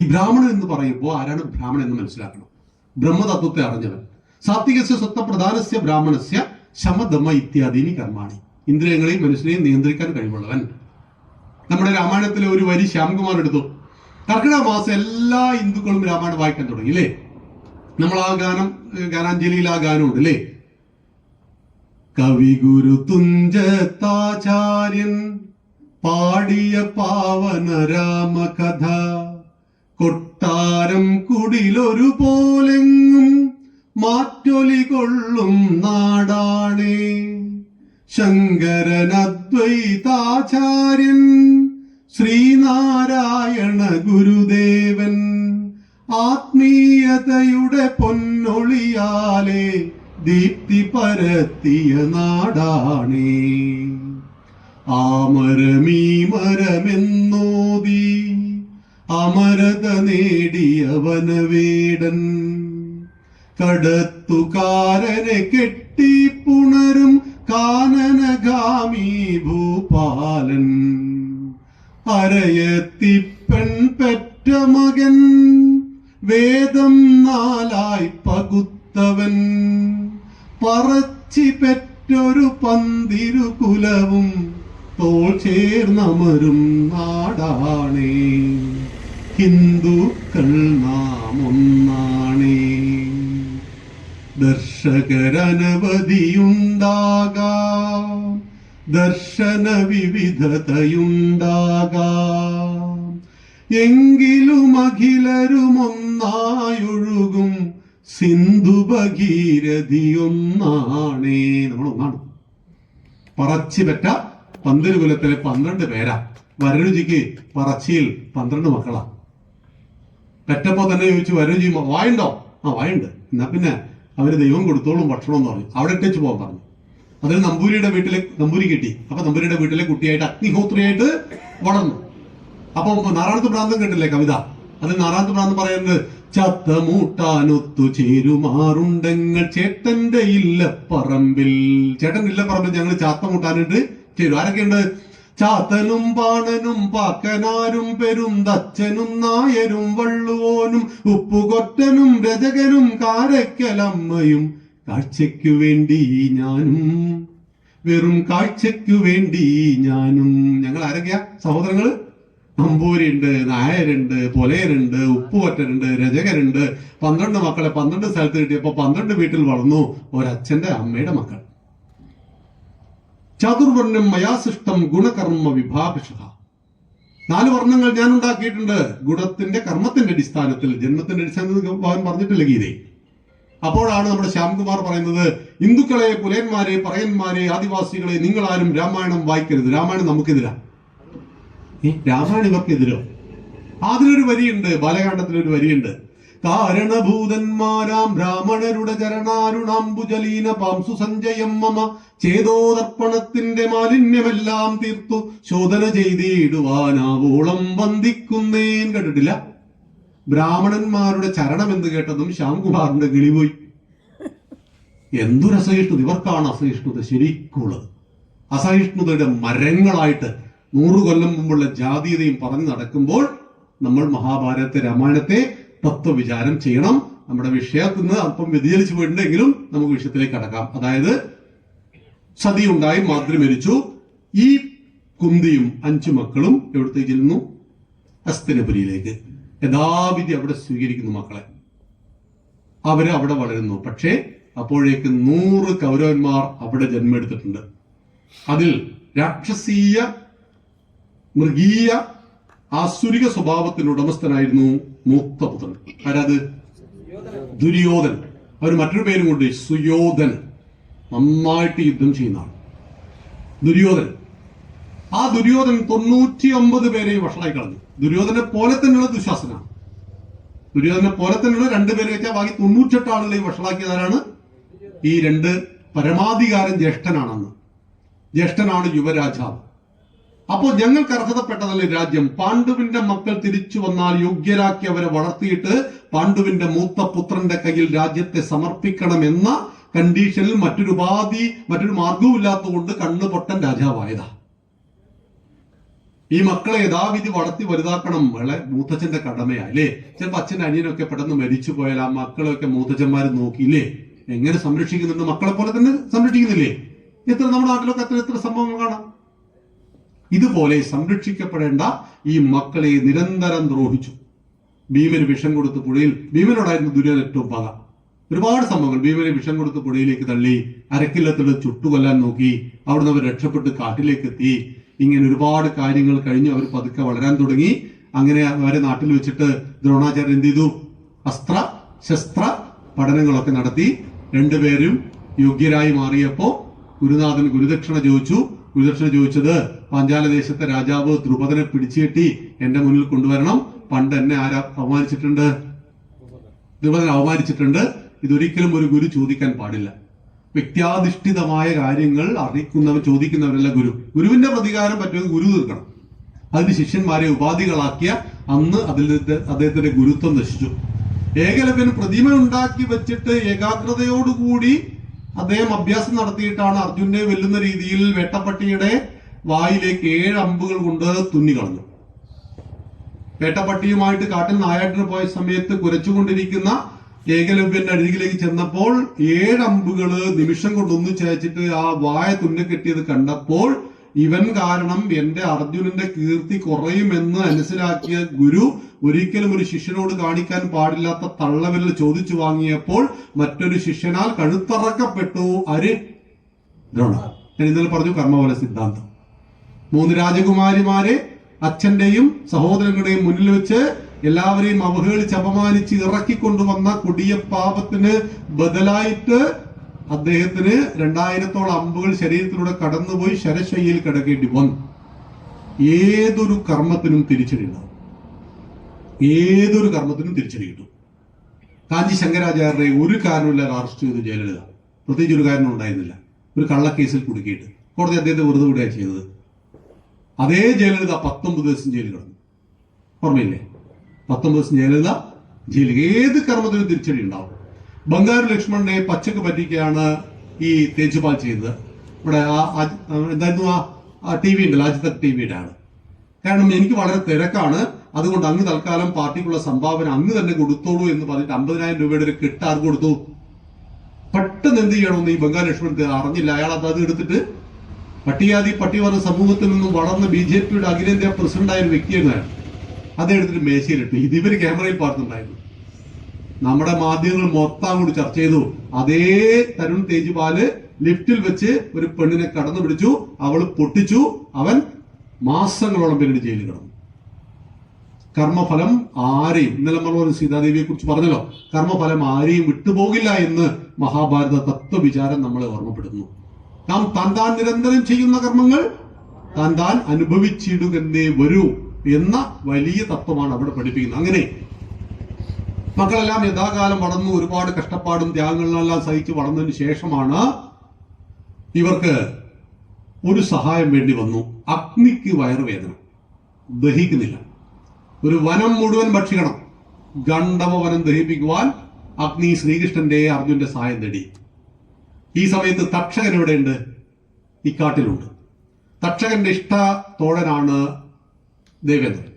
ബ്രാഹ്മണൻ എന്ന് പറയുമ്പോൾ ആരാണ് ബ്രാഹ്മണൻ എന്ന് മനസ്സിലാക്കണം. ബ്രഹ്മതത്വത്തെ അറിഞ്ഞവൻ. സാത്വികസ്യ സ്വത്ത പ്രധാനസ്യ ബ്രാഹ്മണസ്യ ശമദമ ഇത്യാദീനി കർമാണി. ഇന്ദ്രിയങ്ങളെയും മനസ്സിനെയും നിയന്ത്രിക്കാൻ കഴിവുള്ളവൻ. നമ്മുടെ രാമായണത്തിലെ ഒരു വരി ശ്യാംകുമാർ എടുത്തു. കർക്കിടക മാസം എല്ലാ ഹിന്ദുക്കളും രാമായണം വായിക്കാൻ തുടങ്ങി അല്ലേ? നമ്മൾ ആ ഗാനാഞ്ജലിയിൽ ആ ഗാനമുണ്ട് അല്ലേ? കവിഗുരു തുഞ്ചത്താചാര്യൻ പാടിയ പാവന രാമകഥ, കൊട്ടാരം കുടിലൊരു പോലെങ്ങും മാറ്റൊലി കൊള്ളും നാടാണേ. ശങ്കരൻ അദ്വൈതാചാര്യൻ ശ്രീനാരായണ ഗുരുദേവൻ ആത്മീയതയുടെ പൊന്നൊളിയാലെ ദീപ്തി പരത്തിയ നാടാണേ. ആമരമീ മരമെന്നോതി അമരത നേടിയ വനവേടൻ, കടത്തുകാരനെ കെട്ടിപ്പുണരും കാനനഗാമി ഭൂപാലൻ, അരയത്തിപ്പെൺ പെറ്റ മകൻ വേദം നാലായി പകുത്തവൻ, പറച്ചി പെറ്റൊരു പന്തിരുകുലവും തോൾ ചേർന്നമരും നാടാണേ. ഹിന്ദുക്കൾ നാം ഒന്നാണേ. ദർശകരനവധിയുണ്ടാകാം, ദർശന വിവിധതയുണ്ടാകാം, എങ്കിലും അഖിലരും ഒന്നായൊഴുകും സിന്ധു ഭഗീരഥിയൊന്നാണേ. നമ്മളൊന്നാണ്. പറച്ചി പെറ്റ പന്തിരുകുലത്തിലെ 12 പേരാ. വരരുചിക്ക് പറച്ചിയിൽ 12 മക്കളാ. പെറ്റപ്പോ തന്നെ ചോദിച്ചു, വരരുചി വായുണ്ടോ? ആ വായുണ്ട്. എന്നാ പിന്നെ അവര് ദൈവം കൊടുത്തോളും ഭക്ഷണം എന്ന് പറഞ്ഞു. അവിടെ ഇട്ടേച്ച് പോകാൻ പറഞ്ഞു. അതിന് നമ്പൂരി കിട്ടി. അപ്പൊ നമ്പൂരിയുടെ വീട്ടിലെ കുട്ടിയായിട്ട് അഗ്നിഹോത്രിയായിട്ട് വളർന്നു. അപ്പൊ നാരായണത്ത് ഭ്രാന്തം കേട്ടില്ലേ കവിത? അതിൽ നാരായണത്ത് ഭ്രാന്തം പറയുന്നത്, ചത്തമൂട്ടാനൊത്തു ചേരുമാറുണ്ടെങ്ങൾ ചേട്ടന്റെ ഇല്ലപ്പറമ്പിൽ. ചേട്ടന്റെ ഇല്ലപ്പറമ്പിൽ ഞങ്ങൾ ചാത്തമൂട്ടാനിട്ട് ചേരും. ആരൊക്കെയുണ്ട്? ചാത്തനും പാണനും പാക്കനാരും പെരുന്തച്ഛനും നായരും വള്ളുവോനും ഉപ്പുകൊറ്റനും രജകനും കാരക്കലമ്മയും കാഴ്ചയ്ക്കു വേണ്ടി ഞാനും, വെറും കാഴ്ചയ്ക്കു വേണ്ടി ഞാനും. ഞങ്ങൾ ആരൊക്കെയാ സഹോദരങ്ങള്? നമ്പൂരിയുണ്ട്, നായരുണ്ട്, പൊലയരുണ്ട്, ഉപ്പുകൊറ്റനുണ്ട്, രജകരുണ്ട്. 12 മക്കളെ 12 സ്ഥലത്ത് കിട്ടിയപ്പോ 12 വീട്ടിൽ വളർന്നു. ഒരച്ഛന്റെ അമ്മയുടെ മക്കൾ. ചതുർവർണ്ണം മയാസിഷ്ടം ഗുണകർമ്മ വിഭാഗശ. 4 വർണ്ണങ്ങൾ ഞാൻ ഉണ്ടാക്കിയിട്ടുണ്ട്. ഗുണത്തിന്റെ കർമ്മത്തിന്റെ അടിസ്ഥാനത്തിൽ, ജന്മത്തിന്റെ അടിസ്ഥാനത്തിൽ ഭഗവാൻ പറഞ്ഞിട്ടില്ല ഗീതയിൽ. അപ്പോഴാണ് നമ്മുടെ ശ്യാംകുമാർ പറയുന്നത്, ഹിന്ദുക്കളെ, പുലയന്മാരെ, പറയന്മാരെ, ആദിവാസികളെ, നിങ്ങളാരും രാമായണം വായിക്കരുത്. രാമായണം നമുക്കെതിരാ. രാമായണം ഇവർക്കെതിരോ? അതിലൊരു വരിയുണ്ട്, ബാലകാണ്ഡത്തിലൊരു വരിയുണ്ട്. കാരണഭൂതന്മാരാം ബ്രാഹ്മണരുടെ ചരണാരുണാംബുജലീന പാംസു സഞ്ജയം മമ ചേതോദർപ്പണത്തിന്റെ മാലിന്യമെല്ലാം തീർത്തു ശോധന ചെയ്തിടുവാനാവോളം വന്ദിക്കുന്നേൻ. കേട്ടിട്ടില്ല? ബ്രാഹ്മണന്മാരുടെ ചരണം എന്ന് കേട്ടതും ശ്യാംകുമാറിന്റെ കിളിപോയി. എന്തൊരു അസഹിഷ്ണുത! ഇവർക്കാണ് അസഹിഷ്ണുത ശരിക്കുള്ളത്. അസഹിഷ്ണുതയുടെ മരങ്ങളായിട്ട് 100 കൊല്ലം മുമ്പുള്ള ജാതീയതയും പറഞ്ഞു നടക്കുമ്പോൾ നമ്മൾ മഹാഭാരതത്തെ, രാമായണത്തെ തത്വവിചാരം ചെയ്യണം. നമ്മുടെ വിഷയത്തിൽ നിന്ന് അല്പം വ്യതിചലിച്ചു പോയിട്ടുണ്ടെങ്കിലും നമുക്ക് വിഷയത്തിലേക്ക് കടക്കാം. അതായത് സതി ഉണ്ടായി, മാതൃ മരിച്ചു. ഈ കുന്തിയും 5 മക്കളും എവിടത്തേക്ക് ചെല്ലുന്നു? ഹസ്തിനപുരിയിലേക്ക്. യഥാവിധി അവിടെ സ്വീകരിക്കുന്നു മക്കളെ. അവര് അവിടെ വളരുന്നു. പക്ഷേ അപ്പോഴേക്ക് 100 കൗരവന്മാർ അവിടെ ജന്മെടുത്തിട്ടുണ്ട്. അതിൽ രാക്ഷസീയ, മൃഗീയ, ആസുരിക സ്വഭാവത്തിന് ഉടമസ്ഥനായിരുന്നു മൂത്തപുത്രൻ. ആരാത്? ദുര്യോധൻ. അവർ മറ്റൊരു പേരും കൊണ്ട് സുയോധൻ. നന്നായിട്ട് യുദ്ധം ചെയ്യുന്ന ആൾ ദുര്യോധൻ. ആ ദുര്യോധൻ 99 പേരെയും വഷളായി കളഞ്ഞു. ദുര്യോധനെ പോലെ തന്നെയുള്ള ദുശാസനാണ്. ദുര്യോധനെ പോലെ തന്നെയുള്ള 2 പേരെ വെച്ചാൽ ബാക്കി 98 ആളുകളെയും വഷളാക്കിയതാരാണ്? ഈ 2 പരമാധികാരൻ ജ്യേഷ്ഠനാണെന്ന്. ജ്യേഷ്ഠനാണ് യുവരാജാവ്. അപ്പോൾ ഞങ്ങൾക്ക് അർഹതപ്പെട്ടതല്ലേ രാജ്യം? പാണ്ഡുവിന്റെ മക്കൾ തിരിച്ചു വന്നാൽ യോഗ്യരാക്കി അവരെ വളർത്തിയിട്ട് പാണ്ഡുവിന്റെ മൂത്ത പുത്രന്റെ കയ്യിൽ രാജ്യത്തെ സമർപ്പിക്കണമെന്ന കണ്ടീഷനിൽ മറ്റൊരു മാർഗവും ഇല്ലാത്തതുകൊണ്ട് കണ്ണുപൊട്ടൻ രാജാവായതാ. ഈ മക്കളെ യഥാവിധി വളർത്തി വലുതാക്കണം. മൂത്തച്ഛന്റെ കടമയാ അല്ലേ? ചിലപ്പോ അച്ഛന്റെ അനിയനൊക്കെ പെട്ടെന്ന് മരിച്ചു പോയാൽ ആ മക്കളെയൊക്കെ മൂത്തച്ഛന്മാർ നോക്കിയില്ലേ? എങ്ങനെ സംരക്ഷിക്കുന്നുണ്ട്? മക്കളെ പോലെ തന്നെ സംരക്ഷിക്കുന്നില്ലേ? നമ്മുടെ നാട്ടിലൊക്കെ എത്ര സംഭവങ്ങൾ കാണാം. ഇതുപോലെ സംരക്ഷിക്കപ്പെടേണ്ട ഈ മക്കളെ നിരന്തരം ദ്രോഹിച്ചു. ഭീമന് വിഷം കൊടുത്ത് പുഴയിൽ, ഭീമനോടായിരുന്നു ദുര്യോധന ഏറ്റവും പക. ഒരുപാട് സംഭവങ്ങൾ. ഭീമനെ വിഷം കൊടുത്ത് പുഴയിലേക്ക് തള്ളി, അരക്കില്ലത്തോട് ചുട്ടുകൊല്ലാൻ നോക്കി, അവിടുന്ന് അവർ രക്ഷപ്പെട്ട് കാട്ടിലേക്ക് എത്തി. ഇങ്ങനെ ഒരുപാട് കാര്യങ്ങൾ കഴിഞ്ഞ് അവർ പതുക്കെ വളരാൻ തുടങ്ങി. അങ്ങനെ അവരെ നാട്ടിൽ വെച്ചിട്ട് ദ്രോണാചാര്യൻ എന്ത് ചെയ്തു? അസ്ത്ര ശസ്ത്ര പഠനങ്ങളൊക്കെ നടത്തി. രണ്ടുപേരും യോഗ്യരായി മാറിയപ്പോ ഗുരുനാഥൻ ഗുരുദക്ഷിണ ചോദിച്ചു. ഗുരുദക്ഷിണ ചോദിച്ചത്, പാഞ്ചാലദേശത്തെ രാജാവ് ദ്രുപദനെ പിടിച്ചുകെട്ടി എന്റെ മുന്നിൽ കൊണ്ടുവരണം. പണ്ട് എന്നെ ആരാ അവമാനിച്ചിട്ടുണ്ട്? ദ്രുപദനെ അവമാനിച്ചിട്ടുണ്ട്. ഇതൊരിക്കലും ഒരു ഗുരു ചോദിക്കാൻ പാടില്ല. വ്യക്തിയാധിഷ്ഠിതമായ കാര്യങ്ങൾ അറിയിക്കുന്നവർ ചോദിക്കുന്നവരല്ല ഗുരു. ഗുരുവിന്റെ പ്രതികാരം പറ്റുമെങ്കിൽ ഗുരു തീർക്കണം. അതിന് ശിഷ്യന്മാരെ ഉപാധികളാക്കിയ അന്ന് അദ്ദേഹത്തിന്റെ ഗുരുത്വം നശിച്ചു. ഏകലവ്യൻ പ്രതിമ ഉണ്ടാക്കി വെച്ചിട്ട് ഏകാഗ്രതയോടുകൂടി അദ്ദേഹം അഭ്യാസം നടത്തിയിട്ടാണ് അർജുനെ വെല്ലുന്ന രീതിയിൽ വേട്ടപ്പട്ടിയുടെ വായിലേക്ക് 7 അമ്പുകൾ കൊണ്ട് തുന്നിക്കളഞ്ഞു. വേട്ടപ്പട്ടിയുമായിട്ട് കാട്ടിൽ നായാട്ടിന് പോയ സമയത്ത് കുരച്ചുകൊണ്ടിരിക്കുന്ന ഏകലവ്യന്റെ അരികിലേക്ക് ചെന്നപ്പോൾ 7 അമ്പുകള് നിമിഷം കൊണ്ട് ഒന്നിച്ചയച്ചിട്ട് ആ വായ തുന്നിക്കെട്ടിയത് കണ്ടപ്പോൾ ഇവൻ കാരണം എന്റെ അർജുനന്റെ കീർത്തി കുറയുമെന്ന് മനസ്സിലാക്കിയ ഗുരു ഒരിക്കലും ഒരു ശിഷ്യനോട് കാണിക്കാൻ പാടില്ലാത്ത തള്ളവിരൽ ചോദിച്ചു വാങ്ങിയപ്പോൾ മറ്റൊരു ശിഷ്യനാൽ കഴുത്തറക്കപ്പെട്ടു. ആര്? ദ്രോണ. ഞാൻ ഇന്നലെ പറഞ്ഞു കർമ്മഫല സിദ്ധാന്തം. 3 രാജകുമാരിമാരെ അച്ഛന്റെയും സഹോദരങ്ങളുടെയും മുന്നിൽ വെച്ച് എല്ലാവരെയും അവഹേളിച്ച് അപമാനിച്ച് ഇറക്കിക്കൊണ്ടുവന്ന കൊടിയ പാപത്തിന് ബദലായിട്ട് അദ്ദേഹത്തിന് 2000-ഓളം അമ്പുകൾ ശരീരത്തിലൂടെ കടന്നുപോയി ശരശയ്യയിൽ കിടക്കേണ്ടി വന്നു. ഏതൊരു കർമ്മത്തിനും തിരിച്ചടി ഉണ്ടാവും. ഏതൊരു കർമ്മത്തിനും തിരിച്ചടി കിട്ടും. കാഞ്ചി ശങ്കരാചാര്യരെ ഒരു കാരണമില്ലാതെ അറസ്റ്റ് ചെയ്ത് ജയലളിത. പ്രത്യേകിച്ച് ഒരു കാരണം ഉണ്ടായിരുന്നില്ല. ഒരു കള്ളക്കേസിൽ കുടുക്കിയിട്ട് കോടതി അദ്ദേഹത്തെ വെറുതെ വിടുകയാണ് ചെയ്തത്. അതേ ജയലളിത 19 ദിവസം ജയിലിൽ കിടന്നു. ഓർമ്മയില്ലേ? 19 ദിവസം ജയലളിത ജയിലിൽ. ഏത് കർമ്മത്തിനും തിരിച്ചടി ഉണ്ടാവും. ബംഗാരു ലക്ഷ്മണനെ പച്ചക്ക് പറ്റിക്കുകയാണ് ഈ തേജുപാൽ ചെയ്തത്. ഇവിടെ എന്തായിരുന്നു ആ ടി വി ഉണ്ടല്ലോ, രാജ്യത്തെ ടിവിയുടെ ആണ്. കാരണം എനിക്ക് വളരെ തിരക്കാണ്, അതുകൊണ്ട് അങ്ങ് തൽക്കാലം പാർട്ടിക്കുള്ള സംഭാവന അങ്ങ് തന്നെ കൊടുത്തോളൂ എന്ന് പറഞ്ഞിട്ട് 50,000 രൂപയുടെ ഒരു കിട്ട് ആർക്ക് കൊടുത്തു? പെട്ടെന്ന് എന്ത് ചെയ്യണമെന്ന് ഈ ബംഗാരു ലക്ഷ്മണൻ അറിഞ്ഞില്ല. അയാൾ അത് എടുത്തിട്ട് പട്ടികവർഗ സമൂഹത്തിൽ നിന്നും വളർന്ന BJP-യുടെ അഖിലേന്ത്യാ പ്രസിഡന്റായ ഒരു വ്യക്തിയാണ് അയാൾ. അതെടുത്തിട്ട് മേശയിലിട്ടു. ഇതിവര് ക്യാമറയിൽ പാർത്തുണ്ടായിരുന്നു. നമ്മുടെ മാധ്യമങ്ങൾ മൊത്തം കൂടി ചർച്ച ചെയ്തു. അതേ തരുൺ തേജ്പാല് ലിഫ്റ്റിൽ വെച്ച് ഒരു പെണ്ണിനെ കടന്നു പിടിച്ചു, അവൾ പൊട്ടിച്ചു, അവൻ മാസങ്ങളോളം പിന്നീട് ജയിലിൽ കിടന്നു. കർമ്മഫലം ആരെയും, ഇന്നലെ നമ്മൾ സീതാദേവിയെ കുറിച്ച് പറഞ്ഞല്ലോ, കർമ്മഫലം ആരെയും വിട്ടുപോകില്ല എന്ന് മഹാഭാരത തത്വവിചാരം നമ്മളെ ഓർമ്മപ്പെടുന്നു. നാം താൻ നിരന്തരം ചെയ്യുന്ന കർമ്മങ്ങൾ താൻ അനുഭവിച്ചിടുകന്നേ വരൂ എന്ന വലിയ തത്വമാണ് അവിടെ പഠിപ്പിക്കുന്നത്. അങ്ങനെ മക്കളെല്ലാം യഥാകാലം വളർന്നു, ഒരുപാട് കഷ്ടപ്പാടും ത്യാഗങ്ങളെല്ലാം സഹിച്ച് വളർന്നതിന് ശേഷമാണ് ഇവർക്ക് ഒരു സഹായം വേണ്ടി വന്നു. അഗ്നിക്ക് വയറുവേദന, ദഹിക്കുന്നില്ല. ഒരു വനം മുഴുവൻ ഭക്ഷിക്കണം. ഗണ്ഡവ വനം ദഹിപ്പിക്കുവാൻ അഗ്നി ശ്രീകൃഷ്ണന്റെ അർജുന്റെ സഹായം തേടി. ഈ സമയത്ത് തക്ഷകൻ എവിടെയുണ്ട്? ഈ കാട്ടിലുണ്ട്. തക്ഷകന്റെ ഇഷ്ട തോഴനാണ് ദേവേന്ദ്രൻ.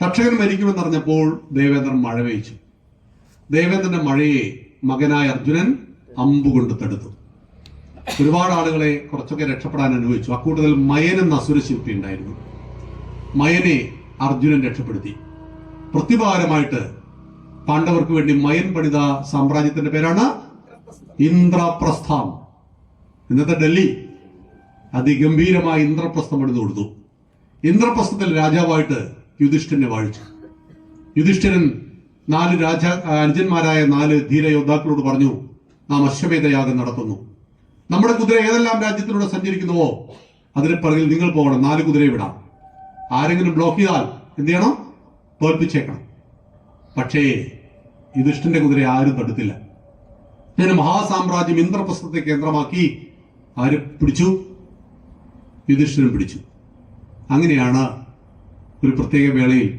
തക്ഷകൻ മരിക്കുമെന്നറിഞ്ഞപ്പോൾ ദേവേന്ദ്രൻ മഴ പെയ്ച്ചു. ദേവേന്ദ്രന്റെ മഴയെ മകനായ അർജുനൻ അമ്പുകൊണ്ട് തടുത്തു. ഒരുപാട് ആളുകളെ കുറച്ചൊക്കെ രക്ഷപ്പെടാൻ അനുഭവിച്ചു. അക്കൂട്ടത്തിൽ മയൻ എന്ന അസുരശില്പി ഉണ്ടായിരുന്നു. മയനെ അർജുനൻ രക്ഷപ്പെടുത്തി. പ്രതിഭാരമായിട്ട് പാണ്ഡവർക്ക് വേണ്ടി മയൻ പണിത സാമ്രാജ്യത്തിന്റെ പേരാണ് ഇന്ദ്രപ്രസ്ഥം. ഇന്നത്തെ ഡൽഹി അതിഗംഭീരമായ ഇന്ദ്രപ്രസ്ഥം പണിത് കൊടുത്തു. ഇന്ദ്രപ്രസ്ഥത്തിൽ രാജാവായിട്ട് യുധിഷ്ഠിരനെ വാഴിച്ചു. യുധിഷ്ഠിരൻ 4 അനുജന്മാരായ 4 ധീരയോദ്ധാക്കളോട് പറഞ്ഞു, നാം അശ്വമേധയാഗം നടത്തുന്നു. നമ്മുടെ കുതിര ഏതെല്ലാം രാജ്യത്തിലൂടെ സഞ്ചരിക്കുന്നുവോ അതിന് പിറകിൽ നിങ്ങൾ പോകണം. 4 കുതിരയെ വിടാം. ആരെങ്കിലും ബ്ലോക്ക് ചെയ്താൽ എന്ത് ചെയ്യണം? തോൽപ്പിച്ചേക്കണം. പക്ഷേ യുധിഷ്ഠിരന്റെ കുതിരയെ ആരും തടുത്തില്ല. അങ്ങനെ മഹാസാമ്രാജ്യം ഇന്ദ്രപ്രസ്ഥത്തെ കേന്ദ്രമാക്കി ആര് പിടിച്ചു? യുധിഷ്ഠിരൻ പിടിച്ചു. അങ്ങനെയാണ് ഒരു പ്രത്യേക വേളയിൽ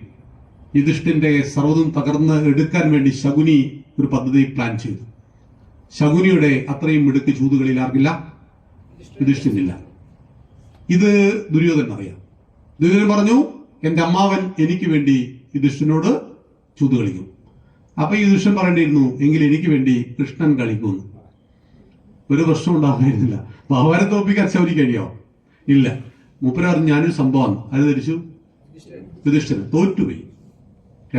യുധിഷ്ഠിരന്റെ സർവ്വതും തകർന്ന് എടുക്കാൻ വേണ്ടി ശകുനി ഒരു പദ്ധതി പ്ലാൻ ചെയ്തു. ശകുനിയുടെ അത്രയും മിടുക്ക് ചൂതുകളിൽ ആർക്കില്ല? യുധിഷ്ഠിരനില്ല. ഇത് ദുര്യോധനൻ അറിയാം. ദുര്യോധനൻ പറഞ്ഞു, എന്റെ അമ്മാവൻ എനിക്ക് വേണ്ടി യുധിഷ്ഠിരനോട് ചൂത് കളിക്കും. അപ്പൊ യുധിഷ്ഠിരൻ പറയേണ്ടിയിരുന്നു, എങ്കിൽ എനിക്ക് വേണ്ടി കൃഷ്ണൻ കളിക്കുന്നു. ഒരു പ്രശ്നം ഉണ്ടാകുന്നില്ല. ഭഗവാനെ തോപ്പിക്കാൻ ശൗരി കഴിയോ? ഇല്ല. മൂപ്പര് പറഞ്ഞു, ഞാനൊരു സംഭവം അത് ധരിച്ചു. യുധിഷ്ഠിരൻ തോറ്റുപോയി,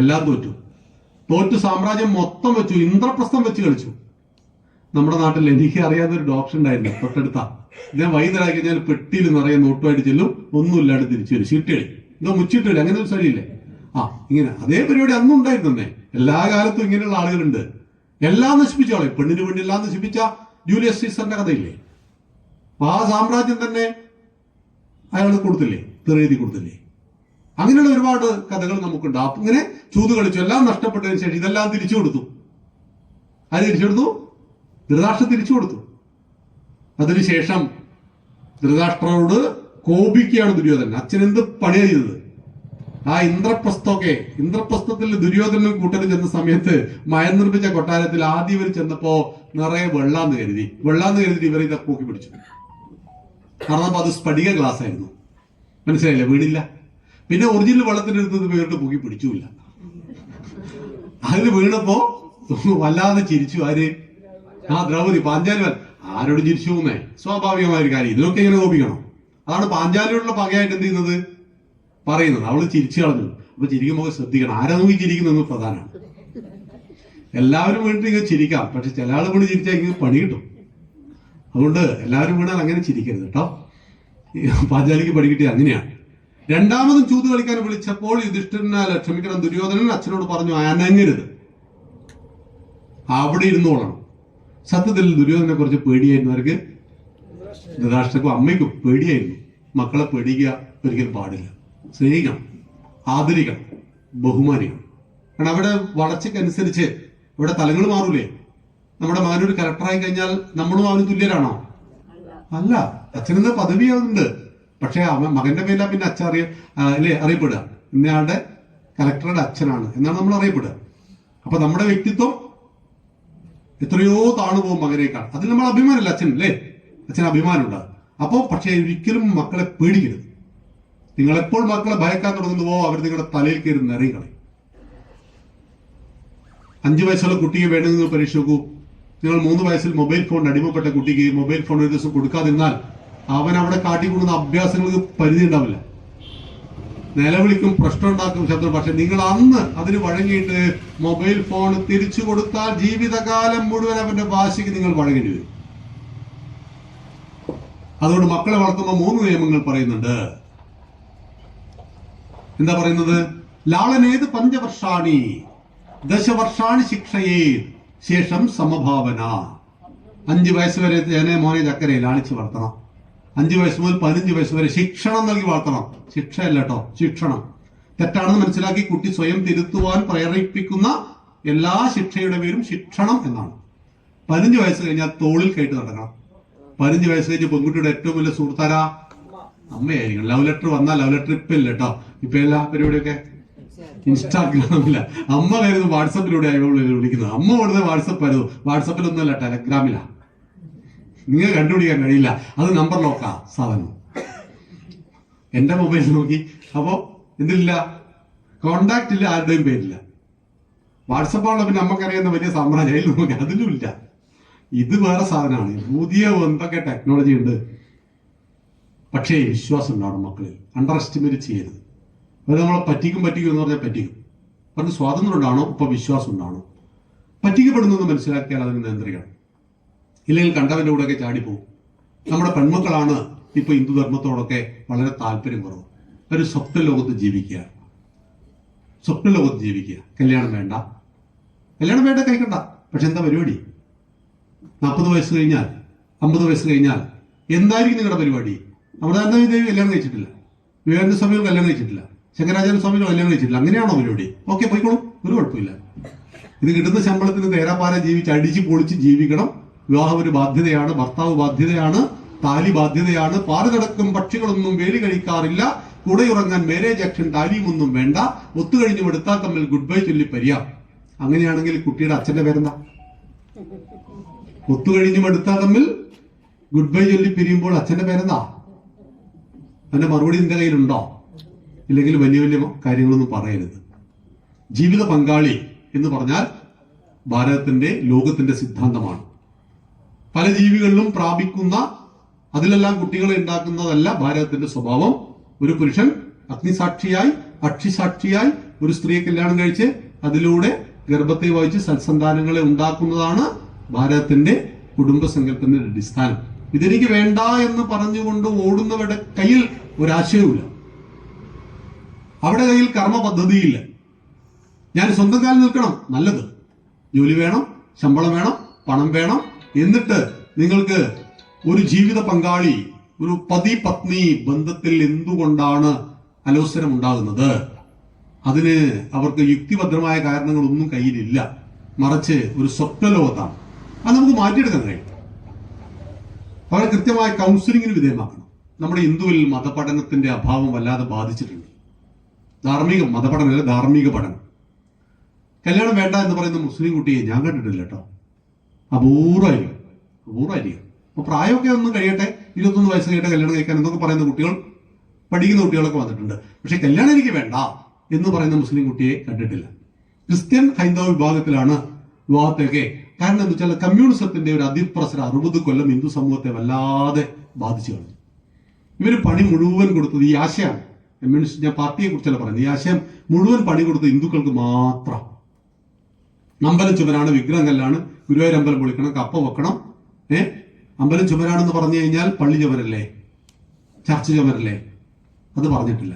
എല്ലാം തോറ്റു സാമ്രാജ്യം മൊത്തം വെച്ചു, ഇന്ദ്രപ്രസ്ഥം വെച്ച് കളിച്ചു. നമ്മുടെ നാട്ടിൽ എനിക്ക് അറിയാവുന്ന ഒരു ഡോക്ടർ ഉണ്ടായിരുന്നു തൊട്ടടുത്ത. ഞാൻ വൈകുന്നേരം കഴിഞ്ഞാൽ പെട്ടിയിൽ നിറയെ നോട്ടുമായിട്ട് ചെല്ലും, ഒന്നുമില്ലാണ്ട് തിരിച്ചു വരും. ചീട്ടുകളി എന്തോ മുച്ചിട്ടുകളി അങ്ങനെ ഒരു സ്ഥലമില്ലേ? ഇങ്ങനെ അതേ പരിപാടി അന്നും ഉണ്ടായിരുന്നേ. എല്ലാ കാലത്തും ഇങ്ങനെയുള്ള ആളുകളുണ്ട്. എല്ലാം നശിപ്പിച്ചോളെ. പെണ്ണിന് വേണ്ടി എല്ലാം നശിപ്പിച്ച ജൂലിയസ് സീസറിന്റെ കഥയില്ലേ? ആ സാമ്രാജ്യം തന്നെ അയാൾ കൊടുത്തില്ലേ, തെറെഴുതി കൊടുത്തില്ലേ? അങ്ങനെയുള്ള ഒരുപാട് കഥകൾ നമുക്കുണ്ട്. ഇങ്ങനെ ചൂത് കളിച്ചു, എല്ലാം നഷ്ടപ്പെട്ടതിന് ശേഷം ഇതെല്ലാം തിരിച്ചു കൊടുത്തു. ആര് തിരിച്ചു കൊടുത്തു? ധൃതരാഷ്ട്രൻ തിരിച്ചു കൊടുത്തു. അതിനുശേഷം ധൃതരാഷ്ട്രനോട് കോപിക്കുകയാണ് ദുര്യോധനൻ. അച്ഛൻ എന്ത് പണിയാണ് ചെയ്തത്? ആ ഇന്ദ്രപ്രസ്ഥത്തിൽ ദുര്യോധനനും കൂട്ടരും ചെന്ന സമയത്ത് മയം നിർമ്മിച്ച കൊട്ടാരത്തിൽ ആദ്യം ഇവർ ചെന്നപ്പോ നിറയെ വെള്ളാന്ന് കരുതി ഇവർ ഇതൊക്കെ പൂക്കി പിടിച്ചു. കാരണം അത് സ്ഫടിക ഗ്ലാസ് ആയിരുന്നു. മനസ്സിലായില്ല? വീണില്ല. പിന്നെ ഒറിജിനൽ വെള്ളത്തിനെടുത്തത് ഇവരുടെ പൂക്കി പിടിച്ചുമില്ല. അതിൽ വീണപ്പോ വല്ലാതെ ചിരിച്ചു. ആര്? ദ്രൗപദി. പാഞ്ചാലി ആരോട് ചിരിച്ചു പോകുന്നേ? സ്വാഭാവികമായ ഒരു കാര്യം. ഇതിനൊക്കെ ഇങ്ങനെ കോപിക്കണം. അതാണ് പാഞ്ചാലിയോടുള്ള പകയായിട്ട് എന്ത് ചെയ്യുന്നത് പറയുന്നത്. അവള് ചിരിച്ചു കളഞ്ഞു. അപ്പൊ ചിരിക്കുമ്പോൾ ശ്രദ്ധിക്കണം, ആരാ നോക്കി ചിരിക്കുന്നത് പ്രധാനമാണ്. എല്ലാവരും വീണിട്ട് ഇങ്ങനെ ചിരിക്കാം, പക്ഷെ ചില ആൾ വീണ് ചിരിച്ചാൽ ഇങ്ങനെ പണി കിട്ടും. അതുകൊണ്ട് എല്ലാവരും വീണാൽ അങ്ങനെ ചിരിക്കരുത് കേട്ടോ. പാഞ്ചാലിക്ക് പണി കിട്ടിയത് അങ്ങനെയാണ്. രണ്ടാമതും ചൂത് കളിക്കാൻ വിളിച്ചപ്പോൾ ക്ഷമിക്കണം, ദുര്യോധനൻ അച്ഛനോട് പറഞ്ഞു, അനങ്ങരുത്, അവിടെ ഇരുന്നോളണം. സത്യത്തിൽ ദുര്യോധനെ കുറിച്ച് പേടിയായിരുന്നു അവർക്ക്. ധൃതരാഷ്ട്രക്കും അമ്മയ്ക്കും പേടിയായിരുന്നു. മക്കളെ പേടിക്കുക ഒരിക്കലും പാടില്ല. സ്നേഹിക്കണം, ആദരിക്കണം, ബഹുമാനിക്കണം. കാരണം അവിടെ വളർച്ചയ്ക്കനുസരിച്ച് ഇവിടെ തലങ്ങൾ മാറൂലേ? നമ്മുടെ മകനൊരു കലക്ടറായി കഴിഞ്ഞാൽ നമ്മളും അവന് തുല്യരാണോ? അല്ല. അച്ഛനെന്ന പദവിയുണ്ട്, പക്ഷെ അവൻ മകന്റെ പേരില പിന്നെ അച്ഛൻ അറിയപ്പെടുക. ഇന്നയാളുടെ കലക്ടറുടെ അച്ഛനാണ് എന്നാണ് നമ്മൾ അറിയപ്പെടുക. അപ്പൊ നമ്മുടെ വ്യക്തിത്വം എത്രയോ താണു പോകും മകനേക്കാൾ. അതിൽ നമ്മൾ അഭിമാനമല്ല അച്ഛൻ അല്ലേ? അച്ഛന് അഭിമാനമുണ്ട്. അപ്പോൾ പക്ഷെ ഒരിക്കലും മക്കളെ പേടിക്കരുത്. നിങ്ങൾ എപ്പോൾ മക്കളെ ഭയക്കാൻ തുടങ്ങുന്നുവോ അവർ നിങ്ങളുടെ തലയിൽ കയറി നിറയും കളയും. 5 വയസ്സുള്ള കുട്ടിയെ വേണമെങ്കിൽ നിങ്ങൾ പരീക്ഷ നോക്കൂ. നിങ്ങൾ 3 വയസ്സിൽ മൊബൈൽ ഫോണിന് അടിമപ്പെട്ട കുട്ടിക്ക് മൊബൈൽ ഫോൺ ഒരു ദിവസം കൊടുക്കാതിരുന്നാൽ അവൻ അവിടെ കാട്ടിക്കൊടുക്കുന്ന അഭ്യാസങ്ങൾക്ക് പരിധി ഉണ്ടാവില്ല. നിലവിളിക്കും, പ്രശ്നം ഉണ്ടാക്കും, ശബ്ദം. പക്ഷെ നിങ്ങൾ അന്ന് അതിന് വഴങ്ങിയിട്ട് മൊബൈൽ ഫോൺ തിരിച്ചു കൊടുത്താൽ ജീവിതകാലം മുഴുവൻ അവന്റെ വാശിക്ക് നിങ്ങൾ വഴങ്ങേണ്ടി വരും. അതുകൊണ്ട് മക്കളെ വളർത്തുമ്പോൾ 3 നിയമങ്ങൾ പറയുന്നുണ്ട്. എന്താ പറയുന്നത്? ലാളനേത് 5 വർഷാണി 10 വർഷാണി ശിക്ഷയേ ശേഷം സമഭാവന. 5 വയസ്സ് വരെ മോനെ ചക്കരയെ ലാളിച്ച് വളർത്തണം. 5 വയസ്സ് മുതൽ 15 വയസ്സ് വരെ ശിക്ഷണം നൽകി വളർത്തണം. ശിക്ഷയല്ല കേട്ടോ, ശിക്ഷണം. തെറ്റാണെന്ന് മനസ്സിലാക്കി കുട്ടി സ്വയം തിരുത്തുവാൻ പ്രേരിപ്പിക്കുന്ന എല്ലാ ശിക്ഷയുടെ പേരും ശിക്ഷണം എന്നാണ്. 15 വയസ്സ് കഴിഞ്ഞാൽ തോളിൽ കയറ്റി നടക്കണം. 15 വയസ്സ് കഴിഞ്ഞ് പെൺകുട്ടിയുടെ ഏറ്റവും വലിയ സുഹൃത്താരാ? അമ്മയായിരിക്കും. ലവ് ലെറ്റർ വന്നാൽ ലവ് ലെറ്റർ ഇപ്പൊ ഇല്ല കേട്ടോ. ഇപ്പൊ എല്ലാ പരിപാടിയൊക്കെ ഇൻസ്റ്റാഗ്രാമില്ല. അമ്മ വരുന്നത് വാട്സപ്പിലൂടെ വിളിക്കുന്നത്. അമ്മ കൊടുത്തത് വാട്സപ്പ് ആയിരുന്നു. വാട്സപ്പിലൊന്നുമല്ല, ടെലഗ്രാമിലാ. നിങ്ങൾ കണ്ടുപിടിക്കാൻ കഴിയില്ല. അത് നമ്പർ ലോക്കാ സാധനം. എന്റെ മൊബൈൽ നോക്കി അപ്പോ എന്തില്ല, കോണ്ടാക്ട് ഇല്ല, ആരുടെയും പേരില്ല. വാട്സപ്പാണല്ലോ പിന്നെ നമുക്കറിയുന്ന വലിയ സാമ്രാജ്യം നോക്കി അതിലും ഇല്ല. ഇത് വേറെ സാധനമാണ്. പുതിയ എന്തൊക്കെ ടെക്നോളജി ഉണ്ട്. പക്ഷേ വിശ്വാസം ഉണ്ടാവണം മക്കളിൽ. അണ്ടർ എസ്റ്റിമേറ്റ് ചെയ്യരുത്. അത് നമ്മളെ പറ്റിക്കും എന്ന് പറഞ്ഞാൽ പറ്റിക്കും. അവർക്ക് സ്വാതന്ത്ര്യം ഉണ്ടാവണം, ഇപ്പൊ വിശ്വാസം ഉണ്ടാവണം. പറ്റിക്കപ്പെടുന്നു മനസ്സിലാക്കിയാൽ അതിന് നിയന്ത്രിക്കണം. ഇല്ലെങ്കിൽ കണ്ടവന്റെ കൂടെയൊക്കെ ചാടിപ്പോവും. നമ്മുടെ പെൺമക്കളാണ് ഇപ്പൊ ഹിന്ദുധർമ്മത്തോടൊക്കെ വളരെ താല്പര്യം കുറവ്. ഒരു സ്വപ്ന ലോകത്ത് ജീവിക്കുക. കല്യാണം വേണ്ട കഴിക്കണ്ട. പക്ഷെ എന്താ പരിപാടി? 40 വയസ്സ് കഴിഞ്ഞാൽ 50 വയസ്സ് കഴിഞ്ഞാൽ എന്തായിരിക്കും നിങ്ങളുടെ പരിപാടി? അമൃതാനന്ദദേവി കല്യാണം കഴിച്ചിട്ടില്ല, വിവേകാനന്ദ സ്വാമികൾ കല്യാണം കഴിച്ചിട്ടില്ല, ശങ്കരാചാര്യ സ്വാമികൾ കല്യാണം കഴിച്ചിട്ടില്ല. അങ്ങനെയാണോ പരിപാടി? ഓക്കെ, പോയിക്കോളും, ഒരു കുഴപ്പമില്ല. ഇത് കിട്ടുന്ന ശമ്പളത്തിന് തേരാപ്പാര ജീവിച്ച് അടിച്ച് പൊളിച്ച് ജീവിക്കണം. വിവാഹം ഒരു ബാധ്യതയാണ്, ഭർത്താവ് ബാധ്യതയാണ്, താലി ബാധ്യതയാണ്. പാല് നടക്കും പക്ഷികളൊന്നും വേലി കഴിക്കാറില്ല. കൂടെയുറങ്ങാൻ മാരേജ് ആക്ഷൻ താലിയുമൊന്നും വേണ്ട. ഒത്തുകഴിഞ്ഞും എടുത്താൽ തമ്മിൽ ഗുഡ് ബൈ ചൊല്ലി പരിയാം. അങ്ങനെയാണെങ്കിൽ കുട്ടിയുടെ അച്ഛന്റെ പേരെന്താ? ഒത്തുകഴിഞ്ഞും എടുത്താൽ തമ്മിൽ ഗുഡ് ബൈ ചൊല്ലി പിരിയുമ്പോൾ അച്ഛന്റെ പേരെന്താ? അതിന്റെ മറുപടി നിന്റെ കയ്യിലുണ്ടോ? ഇല്ലെങ്കിൽ വലിയ വലിയ കാര്യങ്ങളൊന്നും പറയരുത്. ജീവിത പങ്കാളി എന്ന് പറഞ്ഞാൽ ഭാരതത്തിന്റെ, ലോകത്തിന്റെ സിദ്ധാന്തമാണ്. പല ജീവികളിലും പ്രാപിക്കുന്ന, അതിലെല്ലാം കുട്ടികളെ ഉണ്ടാക്കുന്നതല്ല ഭാരതത്തിന്റെ സ്വഭാവം. ഒരു പുരുഷൻ അഗ്നിസാക്ഷിയായി, അക്ഷിസാക്ഷിയായി ഒരു സ്ത്രീയെ കല്യാണം കഴിച്ച് അതിലൂടെ ഗർഭത്തെ വഹിച്ച് സൽസന്താനങ്ങളെ ഉണ്ടാക്കുന്നതാണ് ഭാരതത്തിന്റെ കുടുംബസങ്കല്പത്തിന്റെ അടിസ്ഥാനം. ഇതെനിക്ക് വേണ്ട എന്ന് പറഞ്ഞുകൊണ്ട് ഓടുന്നവരുടെ കയ്യിൽ ഒരാശയവുമില്ല, അവിടെ കയ്യിൽ കർമ്മ പദ്ധതിയില്ല. ഞാൻ സ്വന്തം കാലിൽ നിൽക്കണം, നല്ലത്. ജോലി വേണം, ശമ്പളം വേണം, പണം വേണം. എന്നിട്ട് നിങ്ങൾക്ക് ഒരു ജീവിത പങ്കാളി, ഒരു പതി പത്നി ബന്ധത്തിൽ എന്തുകൊണ്ടാണ് അലോസരം ഉണ്ടാകുന്നത്? അതിന് അവർക്ക് യുക്തിഭദ്രമായ കാരണങ്ങളൊന്നും കയ്യിലില്ല, മറിച്ച് ഒരു സ്വപ്നലോകത്താണ്. അത് നമുക്ക് മാറ്റിയെടുക്കാൻ കഴിയും. അവരെ കൃത്യമായ കൗൺസിലിങ്ങിന് വിധേയമാക്കണം. നമ്മുടെ ഹിന്ദുവിൽ മതപഠനത്തിന്റെ അഭാവം വല്ലാതെ ബാധിച്ചിട്ടുണ്ട്. മതപഠനമല്ല, ധാർമ്മിക പഠനം. കല്യാണം വേണ്ട എന്ന് പറയുന്ന മുസ്ലിം കുട്ടിയെ ഞാൻ കണ്ടിട്ടില്ല കേട്ടോ. അപൂർവമായിരിക്കും. അപ്പൊ പ്രായമൊക്കെ ഒന്നും കഴിയട്ടെ, 21 വയസ്സ് കഴിയട്ടെ കല്യാണം കഴിക്കാൻ എന്നൊക്കെ പറയുന്ന കുട്ടികൾ, പഠിക്കുന്ന കുട്ടികളൊക്കെ വന്നിട്ടുണ്ട്. പക്ഷെ കല്യാണം എനിക്ക് വേണ്ട എന്ന് പറയുന്ന മുസ്ലിം കുട്ടിയെ കണ്ടിട്ടില്ല. ക്രിസ്ത്യൻ ഹൈന്ദവ വിഭാഗത്തിലാണ് വിവാഹത്തെയൊക്കെ. കാരണം എന്താ വെച്ചാൽ കമ്മ്യൂണിസത്തിന്റെ ഒരു അതിപ്രസരം 60 കൊല്ലം ഹിന്ദു സമൂഹത്തെ വല്ലാതെ ബാധിച്ചു കഴിഞ്ഞു. ഇവര് പണി മുഴുവൻ കൊടുത്തത് ഈ ആശയമാണ്. ഞാൻ പാർട്ടിയെ കുറിച്ചല്ല പറയുന്നത്. ഈ ആശയം മുഴുവൻ പണി കൊടുത്തത് ഹിന്ദുക്കൾക്ക് മാത്രം. അമ്പലം ചുമരാണ്, വിഗ്രഹം കല്ലാണ്, ഗുരുവായൂർ അമ്പലം പൊളിക്കണം, കപ്പ വെക്കണം. അമ്പലം ചുമരാണെന്ന് പറഞ്ഞു കഴിഞ്ഞാൽ പള്ളി ചുമരല്ലേ, ചർച്ച് ചുമരല്ലേ? അത് പറഞ്ഞിട്ടില്ല.